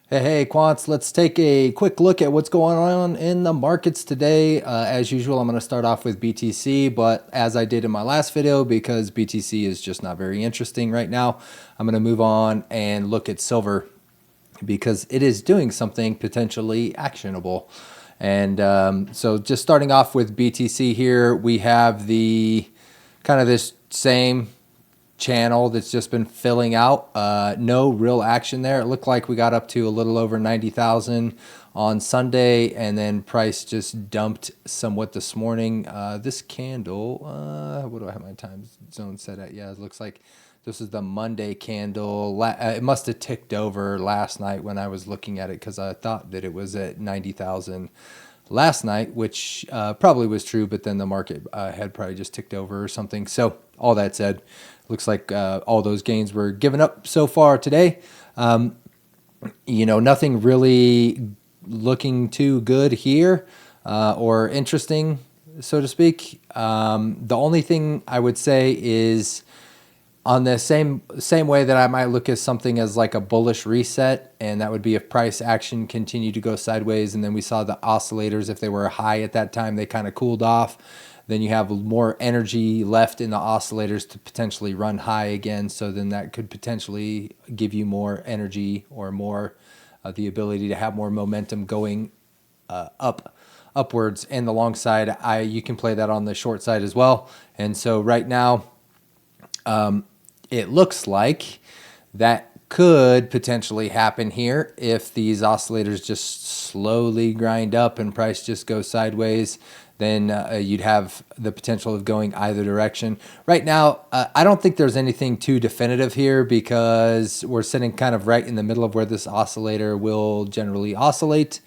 Hey, Quants, let's take a quick look at what's going on in the markets today. As usual, I'm going to start off with BTC, but as I did in my last video, because BTC is just not very interesting right now, I'm going to move on and look at silver because it is doing something potentially actionable. And so just starting off with BTC here, we have the kind of this same channel that's just been filling out. No real action there. It looked like we got up to a little over 90,000 on Sunday, and then price just dumped somewhat this morning. This candle, what do I have my time zone set at? Yeah, it looks like this is the Monday candle. It must have ticked over last night when I was looking at it because I thought that it was at 90,000 last night, which probably was true, but then the market had probably just ticked over or something. So all that said, looks like all those gains were given up so far today. Nothing really looking too good here or interesting, so to speak. The only thing I would say is on the same way that I might look at something as like a bullish reset, and that would be if price action continued to go sideways, and then we saw the oscillators, if they were high at that time, they kind of cooled off. Then you have more energy left in the oscillators to potentially run high again. So then that could potentially give you more energy or more the ability to have more momentum going upwards. And the long side, you can play that on the short side as well. And so right now, it looks like that could potentially happen here if these oscillators just slowly grind up and price just goes sideways. Then you'd have the potential of going either direction. Right now, I don't think there's anything too definitive here because we're sitting kind of right in the middle of where this oscillator will generally oscillate.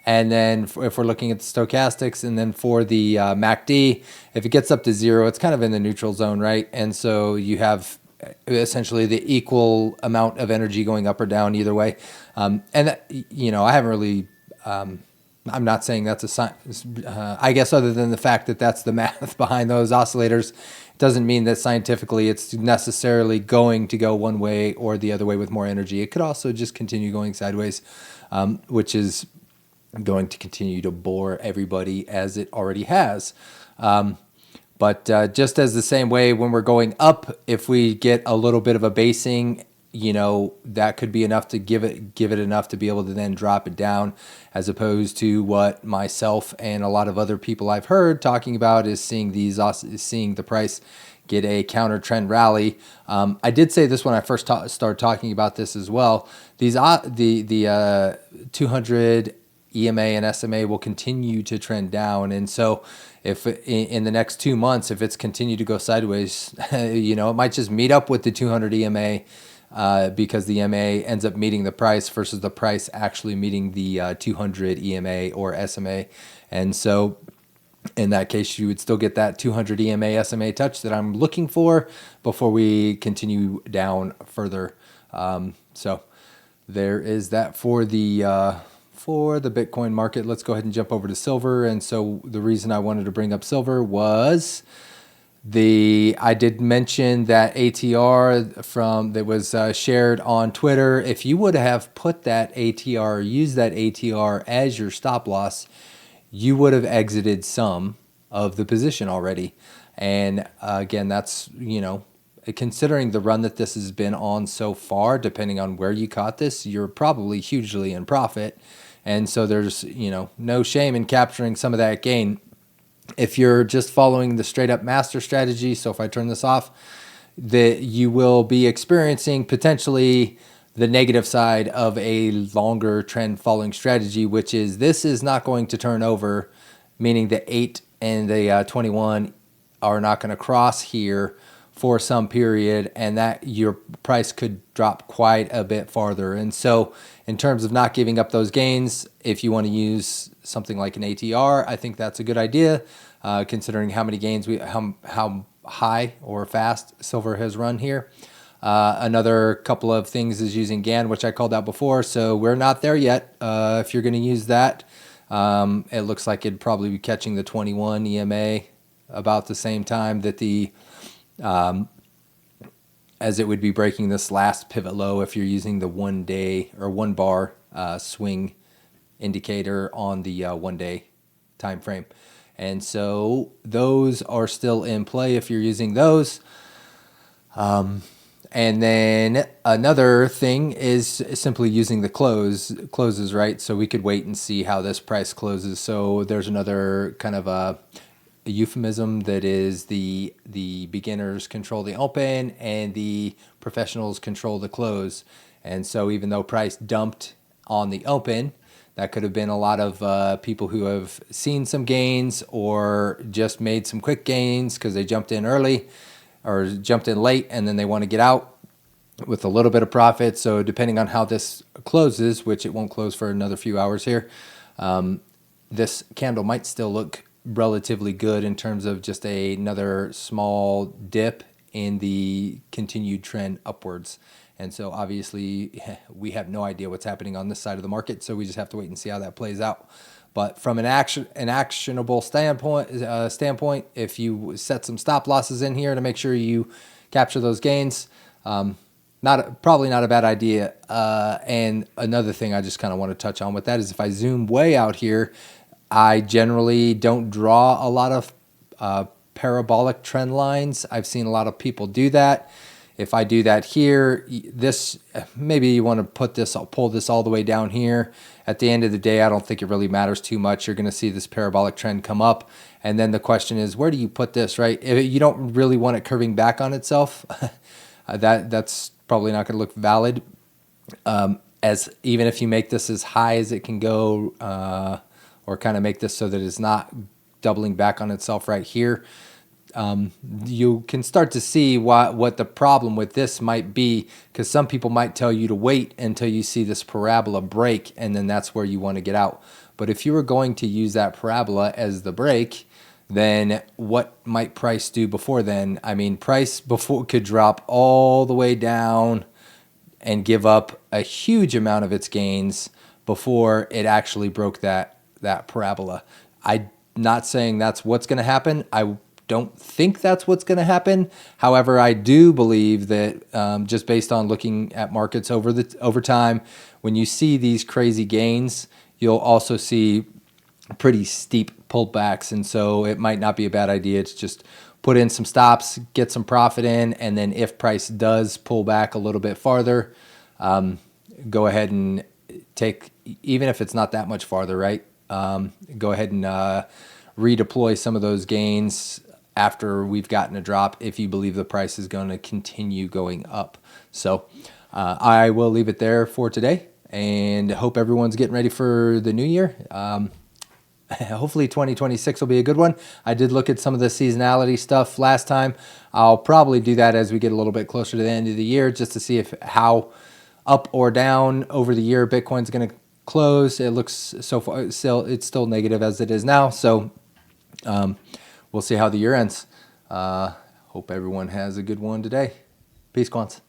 And then if we're looking at the stochastics, and then for the MACD, if it gets up to 0, it's kind of in the neutral zone, right? And so you have essentially the equal amount of energy going up or down either way. And that, I haven't really, I'm not saying that's a science, I guess, other than the fact that that's the math behind those oscillators. It doesn't mean that scientifically it's necessarily going to go one way or the other way with more energy. It could also just continue going sideways, which is going to continue to bore everybody as it already has. But just as the same way when we're going up, if we get a little bit of a basing, that could be enough to give it enough to be able to then drop it down, as opposed to what myself and a lot of other people I've heard talking about is seeing the price get a counter trend rally. I did say this when I first started talking about this as well. These the 200 EMA and SMA will continue to trend down. And so if in the next 2 months, if it's continued to go sideways, it might just meet up with the 200 EMA because the EMA ends up meeting the price versus the price actually meeting the 200 EMA or SMA. And so in that case, you would still get that 200 EMA SMA touch that I'm looking for before we continue down further. So there is that for the Bitcoin market. Let's go ahead and jump over to silver. And so the reason I wanted to bring up silver was I did mention that ATR that was shared on Twitter. If you would have put that ATR, used that ATR as your stop loss, you would have exited some of the position already. And again, that's, considering the run that this has been on so far, depending on where you caught this, you're probably hugely in profit. And so there's, no shame in capturing some of that gain. If you're just following the straight up master strategy, so if I turn this off, that you will be experiencing potentially the negative side of a longer trend following strategy, which is this is not going to turn over, meaning the 8 and the 21 are not going to cross here for some period, and that your price could drop quite a bit farther. And so in terms of not giving up those gains, if you want to use something like an ATR, I think that's a good idea, considering how many gains how high or fast silver has run here. Another couple of things is using GAN, which I called out before. So we're not there yet. If you're going to use that, it looks like it'd probably be catching the 21 EMA about the same time that the as it would be breaking this last pivot low if you're using the 1 day or 1 bar swing indicator on the 1 day time frame. And so those are still in play if you're using those. And then another thing is simply using the closes, right? So we could wait and see how this price closes. So there's another kind of a euphemism that is the beginners control the open and the professionals control the close. And so even though price dumped on the open, that could have been a lot of people who have seen some gains or just made some quick gains because they jumped in early or jumped in late and then they want to get out with a little bit of profit. So depending on how this closes, which it won't close for another few hours here, this candle might still look relatively good in terms of just another small dip in the continued trend upwards. And so obviously we have no idea what's happening on this side of the market, so we just have to wait and see how that plays out. But from an actionable standpoint, if you set some stop losses in here to make sure you capture those gains, probably not a bad idea. And another thing I just kind of want to touch on with that is if I zoom way out here, I generally don't draw a lot of parabolic trend lines. I've seen a lot of people do that. If I do that here, maybe you want to pull this all the way down here. At the end of the day, I don't think it really matters too much. You're going to see this parabolic trend come up. And then the question is, where do you put this, right? If you don't really want it curving back on itself, that's probably not going to look valid. As even if you make this as high as it can go, or kind of make this so that it's not doubling back on itself right here, you can start to see what the problem with this might be, because some people might tell you to wait until you see this parabola break, and then that's where you want to get out. But if you were going to use that parabola as the break, then what might price do before then? I mean, price before could drop all the way down and give up a huge amount of its gains before it actually broke that parabola. I'm not saying that's what's going to happen. I don't think that's what's going to happen. However, I do believe that just based on looking at markets over time, when you see these crazy gains, you'll also see pretty steep pullbacks. And so it might not be a bad idea to just put in some stops, get some profit in, and then if price does pull back a little bit farther, go ahead and take, even if it's not that much farther, right? Go ahead and redeploy some of those gains after we've gotten a drop if you believe the price is going to continue going up. So I will leave it there for today, and hope everyone's getting ready for the new year. Hopefully 2026 will be a good one. I did look at some of the seasonality stuff last time. I'll probably do that as we get a little bit closer to the end of the year, just to see how up or down over the year Bitcoin's going to close. It looks so far it's still negative as it is now. So we'll see how the year ends. Hope everyone has a good one today. Peace, quants.